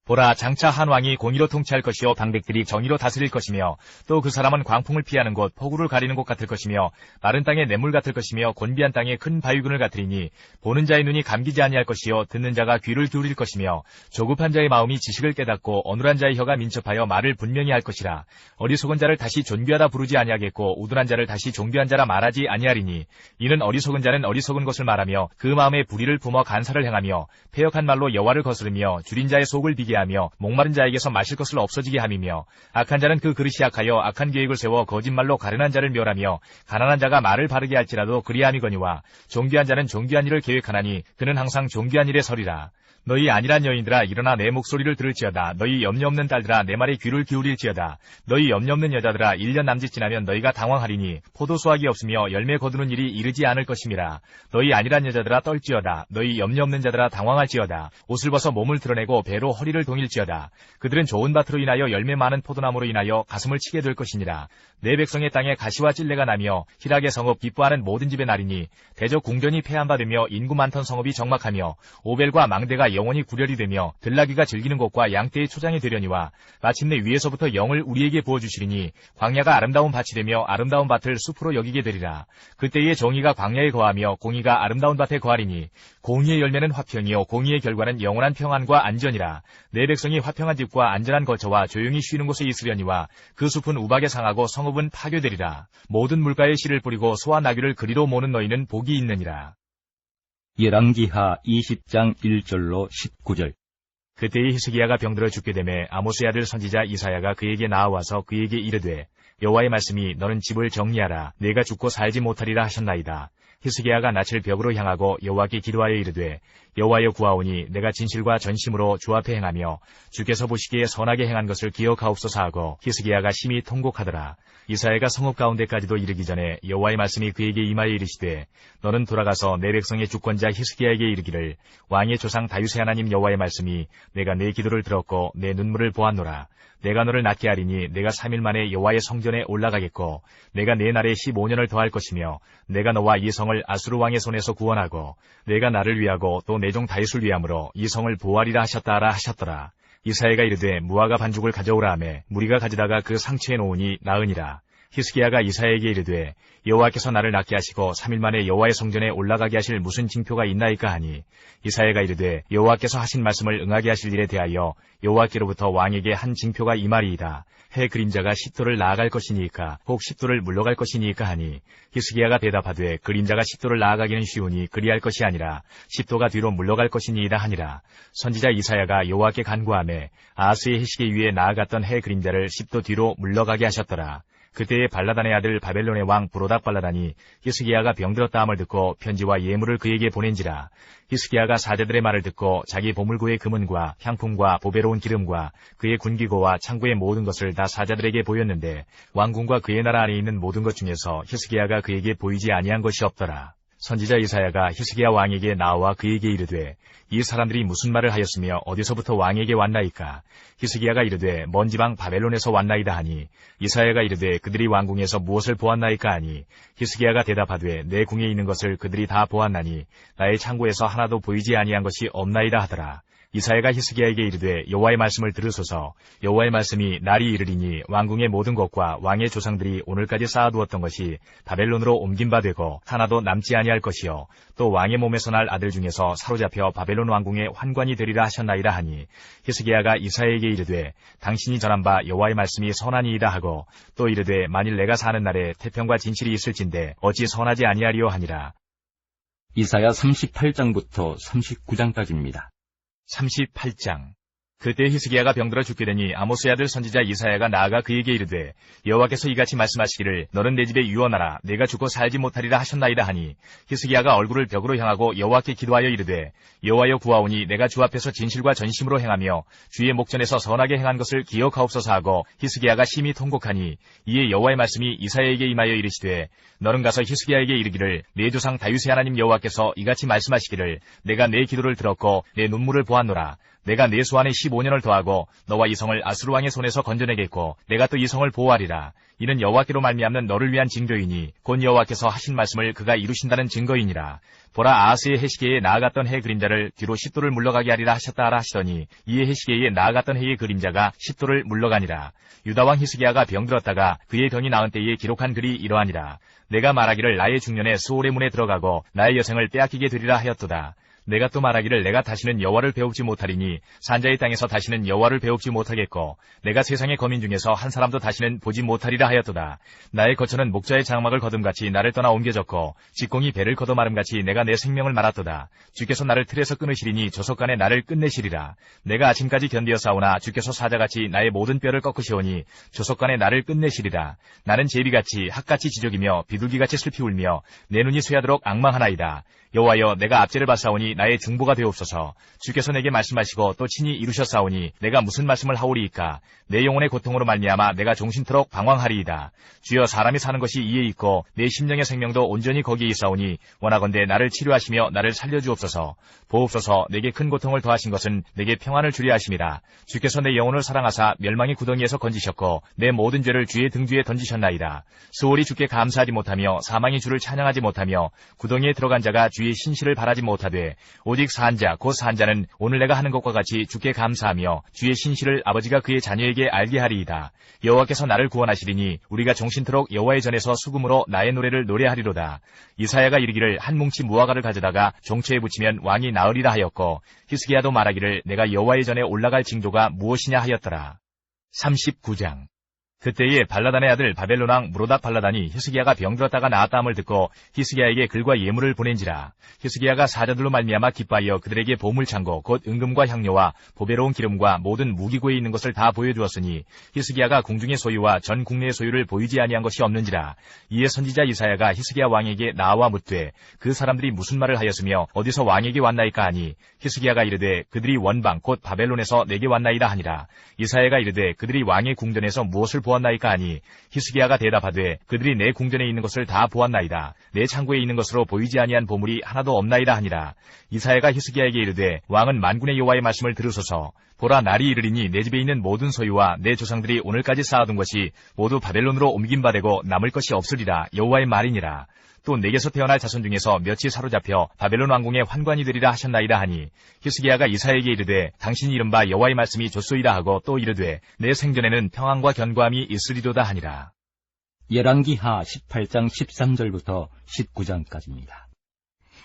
Speaker 2: 보라 장차 한 왕이 공의로 통치할 것이요 방백들이 정의로 다스릴 것이며 또 그 사람은 광풍을 피하는 곳 폭우를 가리는 곳 같을 것이며 마른 땅에 냇물 같을 것이며 곤비한 땅에 큰 바위근을 같으리니 보는 자의 눈이 감기지 아니할 것이요 듣는 자가 귀를 기울일 것이며 조급한 자의 마음이 지식을 깨닫고 어눌한 자의 혀가 민첩하여 말을 분명히 할 것이라. 어리석은 자를 다시 존귀하다 부르지 아니하겠고 우둔한 자를 다시 존귀한 자라 말하지 아니하리니 이는 어리석은 자는 어리석은 것을 말하며 그 마음에 불의를 품어 간사를 행하며 패역한 말로 여호와를 거스르며 줄인 자의 속을 비게 하며 목마른 자에게서 마실 것을 없어지게 함이며 악한 자는 그 그릇이 악하여 악한 계획을 세워 거짓말로 가련한 자를 멸하며 가난한 자가 말을 바르게 할지라도 그리함이거니와 존귀한 자는 존귀한 일을 계획하나니 그는 항상 존귀한 일에 서리라. 너희 안일한 여인들아 일어나 내 목소리를 들을지어다. 너희 염려 없는 딸들아 내 말에 귀를 기울일지어다. 너희 염려 없는 여자들아 1년 남짓 지나면 너희가 당황하리니 포도 수확이 없으며 열매 거두는 일이 이르지 않을 것임이라. 너희 안일한 여자들아 떨지어다. 너희 염려 없는 자들아 당황할지어다. 옷을 벗어 몸을 드러내고 배로 허리를 동일지어다. 그들은 좋은 밭으로 인하여 열매 많은 포도나무로 인하여 가슴을 치게 될 것이니라. 내 백성의 땅에 가시와 찔레가 나며 희락의 성읍 기뻐하는 모든 집의 날이니 대적 궁전이 폐한받으며 인구 많던 성읍이 적막하며 오벨과 망대가 영원히 구렬이 되며 들나귀가 즐기는 곳과 양떼의 초장이 되려니와 마침내 위에서부터 영을 우리에게 부어주시리니 광야가 아름다운 밭이 되며 아름다운 밭을 숲으로 여기게 되리라. 그때에 정의가 광야에 거하며 공의가 아름다운 밭에 거하리니 공의의 열매는 화평이요 공의의 결과는 영원한 평안과 안전이라. 내 백성이 화평한 집과 안전한 거처와 조용히 쉬는 곳에 있으려니와 그 숲은 우박에 상하고 성읍은 파괴되리라. 모든 물가에 씨를 뿌리고 소와 나귀를 그리로 모는 너희는 복이 있느니라.
Speaker 1: 열왕기하 20장 1절로 19절.
Speaker 2: 그때에 히스기야가 병들어 죽게 되매 아모스의 아들 선지자 이사야가 그에게 나아와서 그에게 이르되 여호와의 말씀이 너는 집을 정리하라. 내가 죽고 살지 못하리라 하셨나이다. 히스기야가 낯을 벽으로 향하고 여호와께 기도하여 이르되 여호와여 구하오니 내가 진실과 전심으로 주 앞에 행하며 주께서 보시기에 선하게 행한 것을 기억하옵소서 하고 히스기야가 심히 통곡하더라. 이사야가 성읍 가운데까지도 이르기 전에 여호와의 말씀이 그에게 임하여 이르시되 너는 돌아가서 내 백성의 주권자 히스기야에게 이르기를 왕의 조상 다윗의 하나님 여호와의 말씀이 내가 내 기도를 들었고 내 눈물을 보았노라. 내가 너를 낫게 하리니 내가 3일 만에 여호와의 성전에 올라가겠고 내가 내 날에 15년을 더할 것이며 내가 너와 이 성을 아수르 왕의 손에서 구원하고 내가 나를 위하고 또 내 종 다윗을 위함으로 이 성을 보호하리라 하셨다라 하셨더라. 이사야가 이르되 무화과 반죽을 가져오라 하매 무리가 가져다가 그 상처에 놓으니 나으니라. 히스기야가 이사야에게 이르되 여호와께서 나를 낫게 하시고 3일 만에 여호와의 성전에 올라가게 하실 무슨 징표가 있나이까 하니 이사야가 이르되 여호와께서 하신 말씀을 응하게 하실 일에 대하여 여호와께로부터 왕에게 한 징표가 이 말이이다. 해 그림자가 10도를 나아갈 것이니까 혹 10도를 물러갈 것이니까 하니 히스기야가 대답하되 그림자가 10도를 나아가기는 쉬우니 그리할 것이 아니라 10도가 뒤로 물러갈 것이니이다 하니라. 선지자 이사야가 여호와께 간구하매 아하스의 해시계 위에 나아갔던 해 그림자를 10도 뒤로 물러가게 하셨더라. 그때에 발라단의 아들 바벨론의 왕 브로닥 발라단이 히스기야가 병들었다 함을 듣고 편지와 예물을 그에게 보낸지라. 히스기야가 사제들의 말을 듣고 자기 보물고의 금은과 향품과 보배로운 기름과 그의 군기고와 창고의 모든 것을 다 사자들에게 보였는데 왕궁과 그의 나라 안에 있는 모든 것 중에서 히스기야가 그에게 보이지 아니한 것이 없더라. 선지자 이사야가 히스기야 왕에게 나와 그에게 이르되 이 사람들이 무슨 말을 하였으며 어디서부터 왕에게 왔나이까? 히스기야가 이르되 먼 지방 바벨론에서 왔나이다 하니 이사야가 이르되 그들이 왕궁에서 무엇을 보았나이까 하니 히스기야가 대답하되 내 궁에 있는 것을 그들이 다 보았나니 나의 창고에서 하나도 보이지 아니한 것이 없나이다 하더라. 이사야가 히스기야에게 이르되 여호와의 말씀을 들으소서. 여호와의 말씀이 날이 이르리니 왕궁의 모든 것과 왕의 조상들이 오늘까지 쌓아두었던 것이 바벨론으로 옮긴 바 되고 하나도 남지 아니할 것이요 또 왕의 몸에서 날 아들 중에서 사로잡혀 바벨론 왕궁의 환관이 되리라 하셨나이다 하니 히스기야가 이사야에게 이르되 당신이 전한 바 여호와의 말씀이 선하니이다 하고 또 이르되 만일 내가 사는 날에 태평과 진실이 있을진데 어찌 선하지 아니하리요 하니라.
Speaker 1: 이사야 38장부터 39장까지입니다.
Speaker 2: 38장. 그때 히스기야가 병들어 죽게 되니 아모스의 아들 선지자 이사야가 나아가 그에게 이르되 여호와께서 이같이 말씀하시기를 너는 내 집에 유언하라. 내가 죽고 살지 못하리라 하셨나이다 하니 히스기야가 얼굴을 벽으로 향하고 여호와께 기도하여 이르되 여호와여 구하오니 내가 주 앞에서 진실과 전심으로 행하며 주의 목전에서 선하게 행한 것을 기억하옵소서 하고 히스기야가 심히 통곡하니 이에 여호와의 말씀이 이사야에게 임하여 이르시되 너는 가서 히스기야에게 이르기를 내 조상 다윗의 하나님 여호와께서 이같이 말씀하시기를 내가 내 기도를 들었고 내 눈물을 보았노라. 내가 내 소환에 15년을 더하고 너와 이 성을 아수르 왕의 손에서 건져내겠고 내가 또 이 성을 보호하리라. 이는 여호와께로 말미암는 너를 위한 징조이니 곧 여호와께서 하신 말씀을 그가 이루신다는 증거이니라. 보라 아하스의 해시계에 나아갔던 해 그림자를 뒤로 10도를 물러가게 하리라 하셨다 하시더니 이에 해시계에 나아갔던 해의 그림자가 10도를 물러가니라. 유다왕 히스기야가 병들었다가 그의 병이 나은 때에 기록한 글이 이러하니라. 내가 말하기를 나의 중년에 수올의 문에 들어가고 나의 여생을 빼앗기게 되리라 하였도다. 내가 또 말하기를 내가 다시는 여호와를 배웁지 못하리니 산자의 땅에서 다시는 여호와를 배웁지 못하겠고 내가 세상의 거민 중에서 한 사람도 다시는 보지 못하리라 하였도다. 나의 거처는 목자의 장막을 거둠같이 나를 떠나 옮겨졌고 직공이 배를 거둬 마름같이 내가 내 생명을 말았도다. 주께서 나를 틀에서 끊으시리니 조속간에 나를 끝내시리라. 내가 아침까지 견디어 싸우나 주께서 사자같이 나의 모든 뼈를 꺾으시오니 조속간에 나를 끝내시리라. 나는 제비같이 학같이 지적이며 비둘기같이 슬피 울며 내 눈이 쇠하도록 앙망하나이다. 여호와여, 내가 압제를 받사오니 나의 중보가 되옵소서. 주께서 내게 말씀하시고 또 친히 이루셨사오니 내가 무슨 말씀을 하오리이까. 내 영혼의 고통으로 말미암아 내가 종신토록 방황하리이다. 주여, 사람이 사는 것이 이에 있고 내 심령의 생명도 온전히 거기에 있사오니 원하건대 나를 치료하시며 나를 살려주옵소서. 보옵소서. 내게 큰 고통을 더하신 것은 내게 평안을 주려 하심이라. 주께서 내 영혼을 사랑하사 멸망의 구덩이에서 건지셨고 내 모든 죄를 주의 등 뒤에 던지셨나이다. 수월이 주께 감사하지 못하며 사망이 주를 찬양하지 못하며 구덩이에 들어간 자가 주의 신실을 바라지 못하되 오직 산자 곧 산자는 오늘 내가 하는 것과 같이 주께 감사하며 주의 신실을 아버지가 그의 자녀에게 알게 하리이다. 여호와께서 나를 구원하시리니 우리가 종신토록 여호와의 전에서 수금으로 나의 노래를 노래하리로다. 이사야가 이르기를 한 뭉치 무화과를 가져다가 종초에 붙이면 왕이 나으리라 하였고 히스기야도 말하기를 내가 여호와의 전에 올라갈 징조가 무엇이냐 하였더라. 39장. 그때에 발라단의 아들 바벨론 왕 무로닥 발라단이 히스기야가 병들었다가 나았다함을 듣고 히스기야에게 글과 예물을 보낸지라. 히스기야가 사자들로 말미암아 기뻐하여 그들에게 보물창고 곧 은금과 향료와 보배로운 기름과 모든 무기고에 있는 것을 다 보여주었으니 히스기야가 궁중의 소유와 전 국내의 소유를 보이지 아니한 것이 없는지라. 이에 선지자 이사야가 히스기야 왕에게 나와 묻되 그 사람들이 무슨 말을 하였으며 어디서 왕에게 왔나이까 하니 히스기야가 이르되 그들이 원방 곧 바벨론에서 내게 왔나이다 하니라. 이사야가 이르되 그들이 왕의 궁전에서 무엇을 보았나이까 하니 히스기야가 대답하되 그들이 내 궁전에 있는 것을 다 보았나이다. 내 창고에 있는 것으로 보이지 아니한 보물이 하나도 없나이다 하니라. 이사야가 히스기야에게 이르되 왕은 만군의 여호와의 말씀을 들으소서. 보라, 날이 이르리니 내 집에 있는 모든 소유와 내 조상들이 오늘까지 쌓아둔 것이 모두 바벨론으로 옮긴 바 되고 남을 것이 없으리라. 여호와의 말이니라. 또 내게서 태어날 자손 중에서 몇이 사로잡혀 바벨론 왕궁의 환관이 되리라 하셨나이다 하니 히스기야가 이사야에게 이르되 당신이 이른바 여호와의 말씀이 좋소이다 하고 또 이르되 내 생전에는 평안과 견고함이 있으리로다 하니라.
Speaker 1: 열왕기하 18장 13절부터 19장까지입니다.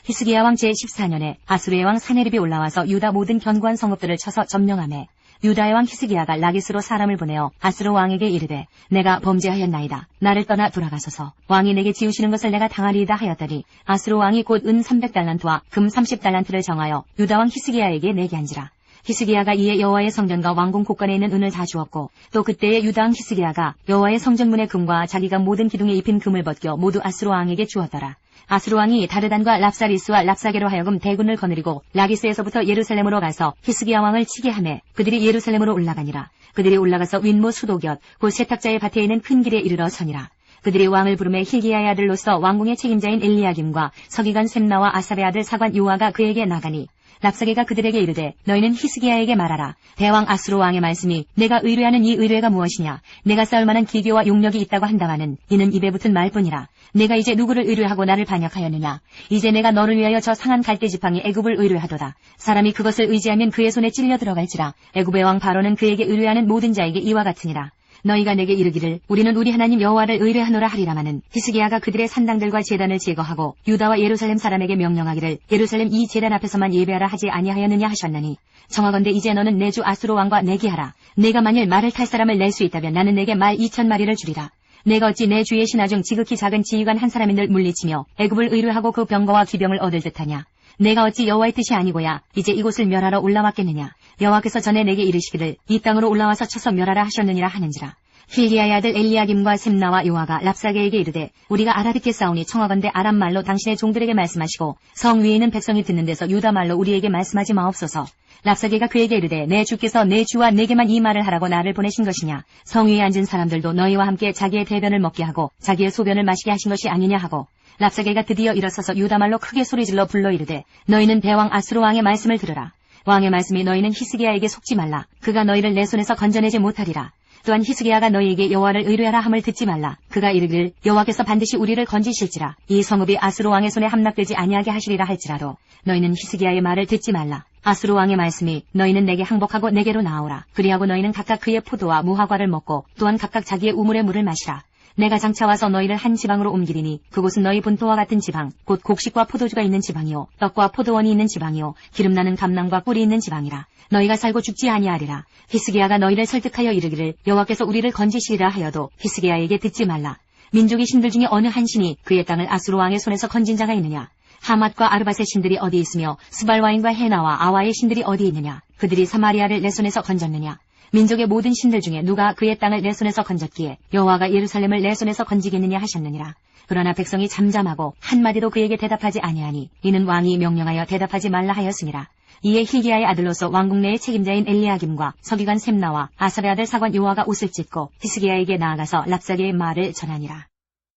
Speaker 3: 히스기야 왕 제14년에 아수르의 왕 사네립이 올라와서 유다 모든 견고한 성읍들을 쳐서 점령하매 유다의 왕 히스기야가 라기스로 사람을 보내어 아수르 왕에게 이르되 내가 범죄하였나이다. 나를 떠나 돌아가소서. 왕이 내게 지우시는 것을 내가 당하리이다 하였더니 아수르 왕이 곧 은 300달란트와 금 30달란트를 정하여 유다 왕 히스기야에게 내게 한지라. 히스기야가 이에 여호와의 성전과 왕궁 곳간에 있는 은을 다 주었고 또 그때에 유다 왕 히스기야가 여호와의 성전문의 금과 자기가 모든 기둥에 입힌 금을 벗겨 모두 아수르 왕에게 주었더라. 아수르 왕이 다르단과 랍사리스와 랍사게로 하여금 대군을 거느리고 라기스에서부터 예루살렘으로 가서 히스기야 왕을 치게 하매 그들이 예루살렘으로 올라가니라. 그들이 올라가서 윈모 수도곁 곧 세탁자의 밭에 있는 큰 길에 이르러 서니라. 그들이 왕을 부르매 hil기야의 아들로서 왕궁의 책임자인 엘리야김과 서기관 셈나와 아삽의 아들 사관 요아가 그에게 나가니 랍사게가 그들에게 이르되 너희는 히스기야에게 말하라. 대왕 아수르 왕의 말씀이 내가 의뢰하는 이 의뢰가 무엇이냐. 내가 쌓을 만한 기교와 용력이 있다고 한다마는 이는 입에 붙은 말뿐이라. 내가 이제 누구를 의뢰하고 나를 반역하였느냐. 이제 내가 너를 위하여 저 상한 갈대 지팡이 애굽을 의뢰하도다. 사람이 그것을 의지하면 그의 손에 찔려 들어갈지라. 애굽의 왕 바로는 그에게 의뢰하는 모든 자에게 이와 같으니라. 너희가 내게 이르기를 우리는 우리 하나님 여호와를 의뢰하노라 하리라마는 히스기야가 그들의 산당들과 제단을 제거하고 유다와 예루살렘 사람에게 명령하기를 예루살렘 이 제단 앞에서만 예배하라 하지 아니하였느냐 하셨나니 정하건대 이제 너는 내 주 아수르 왕과 내게 하라. 내가 만일 말을 탈 사람을 낼 수 있다면 나는 내게 말 2,000마리를 주리라. 내가 어찌 내 주의 신하 중 지극히 작은 지휘관 한 사람인들 물리치며 애굽을 의뢰하고 그 병거와 기병을 얻을 듯하냐. 내가 어찌 여호와의 뜻이 아니고야 이제 이곳을 멸하러 올라왔겠느냐. 여호와께서 전에 내게 이르시기를 이 땅으로 올라와서 쳐서 멸하라 하셨느니라 하는지라. hil기야의 아들 엘리야김과 셈나와 요아가 랍사게에게 이르되 우리가 알아듣겠사오니 청하건대 아람 말로 당신의 종들에게 말씀하시고 성 위에 있는 백성이 듣는 데서 유다 말로 우리에게 말씀하지 마옵소서. 랍사게가 그에게 이르되 내 주께서 내 주와 내게만 이 말을 하라고 나를 보내신 것이냐. 성 위에 앉은 사람들도 너희와 함께 자기의 대변을 먹게 하고 자기의 소변을 마시게 하신 것이 아니냐 하고 랍사게가 드디어 일어서서 유다 말로 크게 소리질러 불러 이르되 너희는 대왕 아수르 왕의 말씀을 들으라. 왕의 말씀이 너희는 히스기야에게 속지 말라. 그가 너희를 내 손에서 건져내지 못하리라. 또한 히스기야가 너희에게 여호와를 의뢰하라 함을 듣지 말라. 그가 이르기를 여호와께서 반드시 우리를 건지실지라. 이 성읍이 아수르 왕의 손에 함락되지 아니하게 하시리라 할지라도 너희는 히스기야의 말을 듣지 말라. 아수르 왕의 말씀이 너희는 내게 항복하고 내게로 나오라. 그리하고 너희는 각각 그의 포도와 무화과를 먹고 또한 각각 자기의 우물의 물을 마시라. 내가 장차 와서 너희를 한 지방으로 옮기리니 그곳은 너희 본토와 같은 지방, 곧 곡식과 포도주가 있는 지방이요, 떡과 포도원이 있는 지방이요, 기름나는 감람과 꿀이 있는 지방이라. 너희가 살고 죽지 아니하리라. 히스기야가 너희를 설득하여 이르기를 여호와께서 우리를 건지시리라 하여도 히스기야에게 듣지 말라. 민족의 신들 중에 어느 한 신이 그의 땅을 아수르 왕의 손에서 건진 자가 있느냐? 하맛과 아르밧의 신들이 어디 있으며 스발와인과 헤나와 아와의 신들이 어디 있느냐? 그들이 사마리아를 내 손에서 건졌느냐? 민족의 모든 신들 중에 누가 그의 땅을 내 손에서 건졌기에 여호와가 예루살렘을 내 손에서 건지겠느냐 하셨느니라. 그러나 백성이 잠잠하고 한마디도 그에게 대답하지 아니하니 이는 왕이 명령하여 대답하지 말라 하였으니라. 이에 hil기야의 아들로서 왕궁 내의 책임자인 엘리야김과 서기관 셈나와 아삽의 아들 사관 요아가 옷을 찢고 히스기야에게 나아가서 랍사게의 말을 전하니라.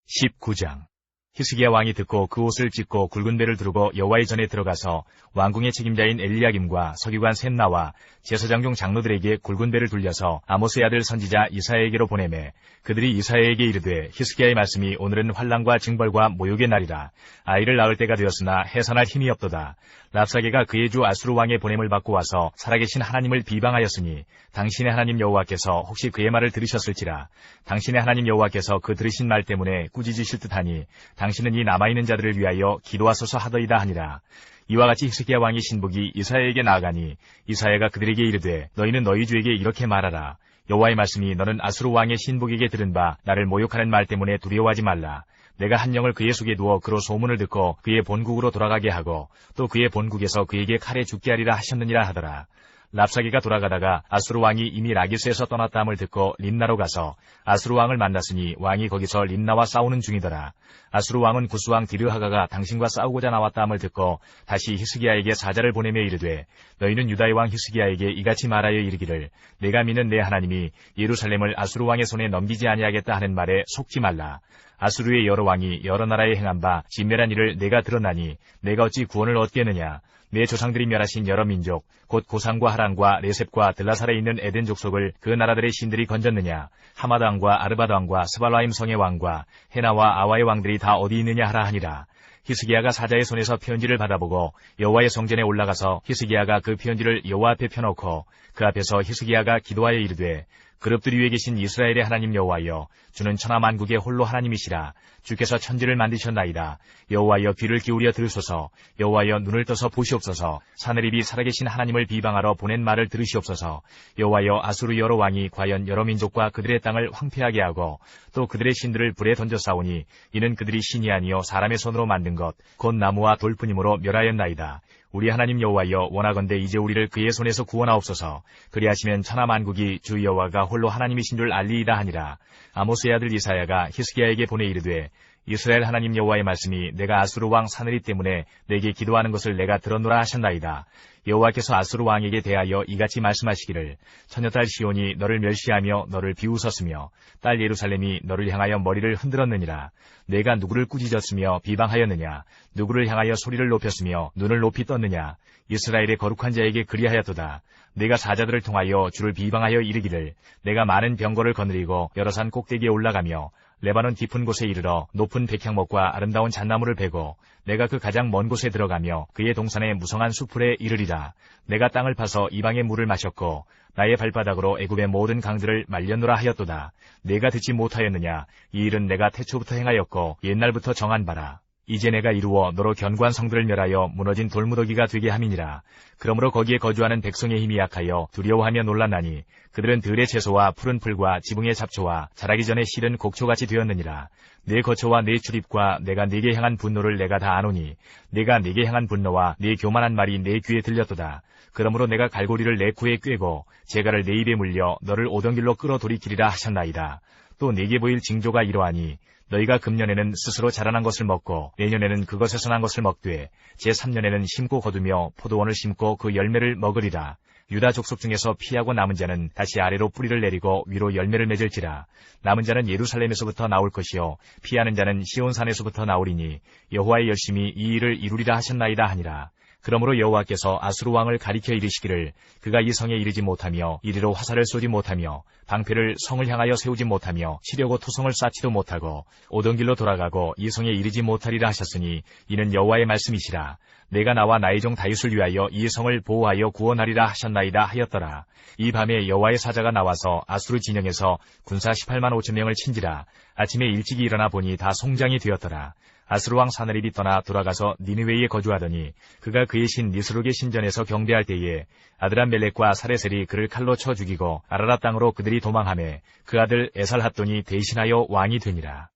Speaker 2: 19장. 히스기야 왕이 듣고 그 옷을 찢고 굵은 배를 두르고 여호와의 전에 들어가서 왕궁의 책임자인 엘리야김과 서기관 셈나와 제사장 중 장로들에게 굵은 배를 돌려서 아모스의 아들 선지자 이사야에게로 보내매 그들이 이사야에게 이르되 히스기야의 말씀이 오늘은 환난과 징벌과 모욕의 날이라. 아이를 낳을 때가 되었으나 해산할 힘이 없도다. 랍사게가 그의 주 아수르 왕의 보냄을 받고 와서 살아계신 하나님을 비방하였으니 당신의 하나님 여호와께서 혹시 그의 말을 들으셨을지라. 당신의 하나님 여호와께서 그 들으신 말 때문에 꾸짖으실 듯하니 당신은 이 남아있는 자들을 위하여 기도하소서 하더이다 하니라. 이와 같이 히스기야 왕의 신복이 이사야에게 나아가니 이사야가 그들에게 이르되 너희는 너희 주에게 이렇게 말하라. 여호와의 말씀이 너는 아수르 왕의 신복에게 들은 바 나를 모욕하는 말 때문에 두려워하지 말라. 내가 한 영을 그의 속에 두어 그로 소문을 듣고 그의 본국으로 돌아가게 하고 또 그의 본국에서 그에게 칼에 죽게 하리라 하셨느니라 하더라. 랍사게가 돌아가다가 아수르 왕이 이미 라기스에서 떠났다 함을 듣고 림나로 가서 아수르 왕을 만났으니 왕이 거기서 림나와 싸우는 중이더라. 아수르 왕은 구스 왕 디르하가가 당신과 싸우고자 나왔다 함을 듣고 다시 히스기야에게 사자를 보내며 이르되 너희는 유다의 왕 히스기야에게 이같이 말하여 이르기를 내가 믿는 내 하나님이 예루살렘을 아수르 왕의 손에 넘기지 아니하겠다 하는 말에 속지 말라. 아수르의 여러 왕이 여러 나라에 행한 바 진멸한 일을 내가 들었나니 내가 어찌 구원을 얻겠느냐. 내 조상들이 멸하신 여러 민족 곧 고산과 하란과 레셉과 들라살에 있는 에덴 족속을 그 나라들의 신들이 건졌느냐. 하맛 왕과 아르밧 왕과 스발라임 성의 왕과 헤나와 아와의 왕들이 다 어디 있느냐 하라 하니라. 히스기야가 사자의 손에서 편지를 받아보고 여호와의 성전에 올라가서 히스기야가 그 편지를 여호와 앞에 펴놓고 그 앞에서 히스기야가 기도하여 이르되 그룹들 위에 계신 이스라엘의 하나님 여호와여 주는 천하 만국의 홀로 하나님이시라. 주께서 천지를 만드셨나이다. 여호와여 귀를 기울여 들으소서. 여호와여 눈을 떠서 보시옵소서. 사느립이 살아계신 하나님을 비방하러 보낸 말을 들으시옵소서. 여호와여 아수르 여러 왕이 과연 여러 민족과 그들의 땅을 황폐하게 하고 또 그들의 신들을 불에 던져 싸우니 이는 그들이 신이 아니요 사람의 손으로 만든 것 곧 나무와 돌뿐이므로 멸하였나이다. 우리 하나님 여호와여 원하건대 이제 우리를 그의 손에서 구원하옵소서. 그리하시면 천하 만국이 주 여호와가 홀로 하나님이신 줄 알리이다 하니라. 아모스의 아들 이사야가 히스기야에게 보내 이르되 이스라엘 하나님 여호와의 말씀이 내가 아수르 왕 사느리 때문에 내게 기도하는 것을 내가 들었노라 하셨나이다. 여호와께서 아수르 왕에게 대하여 이같이 말씀하시기를 처녀딸 시온이 너를 멸시하며 너를 비웃었으며 딸 예루살렘이 너를 향하여 머리를 흔들었느니라. 내가 누구를 꾸짖었으며 비방하였느냐. 누구를 향하여 소리를 높였으며 눈을 높이 떴느냐. 이스라엘의 거룩한 자에게 그리하였도다. 내가 사자들을 통하여 주를 비방하여 이르기를 내가 많은 병거를 거느리고 여러 산 꼭대기에 올라가며 레바논 깊은 곳에 이르러 높은 백향목과 아름다운 잣나무를 베고 내가 그 가장 먼 곳에 들어가며 그의 동산의 무성한 수풀에 이르리라. 내가 땅을 파서 이방의 물을 마셨고 나의 발바닥으로 애굽의 모든 강들을 말렸노라 하였도다. 내가 듣지 못하였느냐. 이 일은 내가 태초부터 행하였고 옛날부터 정한 바라. 이제 내가 이루어 너로 견고한 성들을 멸하여 무너진 돌무더기가 되게 함이니라. 그러므로 거기에 거주하는 백성의 힘이 약하여 두려워하며 놀랐나니 그들은 들의 채소와 푸른 풀과 지붕의 잡초와 자라기 전에 실은 곡초같이 되었느니라. 내 거처와 내 출입과 내가 네게 향한 분노를 내가 다 아노니 내가 네게 향한 분노와 네 교만한 말이 내 귀에 들렸도다. 그러므로 내가 갈고리를 내 코에 꿰고 재갈을 내 입에 물려 너를 오던 길로 끌어 돌이키리라 하셨나이다. 또 네게 보일 징조가 이러하니 너희가 금년에는 스스로 자라난 것을 먹고 내년에는 그것에서 난 것을 먹되 제3년에는 심고 거두며 포도원을 심고 그 열매를 먹으리라. 유다 족속 중에서 피하고 남은 자는 다시 아래로 뿌리를 내리고 위로 열매를 맺을지라. 남은 자는 예루살렘에서부터 나올 것이요 피하는 자는 시온산에서부터 나오리니 여호와의 열심히 이 일을 이루리라 하셨나이다 하니라. 그러므로 여호와께서 아수르 왕을 가리켜 이르시기를 그가 이 성에 이르지 못하며 이리로 화살을 쏘지 못하며 방패를 성을 향하여 세우지 못하며 치려고 투성을 쌓지도 못하고 오던 길로 돌아가고 이 성에 이르지 못하리라 하셨으니 이는 여호와의 말씀이시라. 내가 나와 나의 종 다윗을 위하여 이 성을 보호하여 구원하리라 하셨나이다 하였더라. 이 밤에 여호와의 사자가 나와서 아수르 진영에서 군사 18만 5천 명을 친지라. 아침에 일찍이 일어나 보니 다 송장이 되었더라. 아수르 왕 사나립이 떠나 돌아가서 니느웨에 거주하더니 그가 그의 신 니스록의 신전에서 경배할 때에 아드람멜렉과 사레셀이 그를 칼로 쳐 죽이고 아라랏 땅으로 그들이 도망하매 그 아들 에살핫돈이 대신하여 왕이 되니라.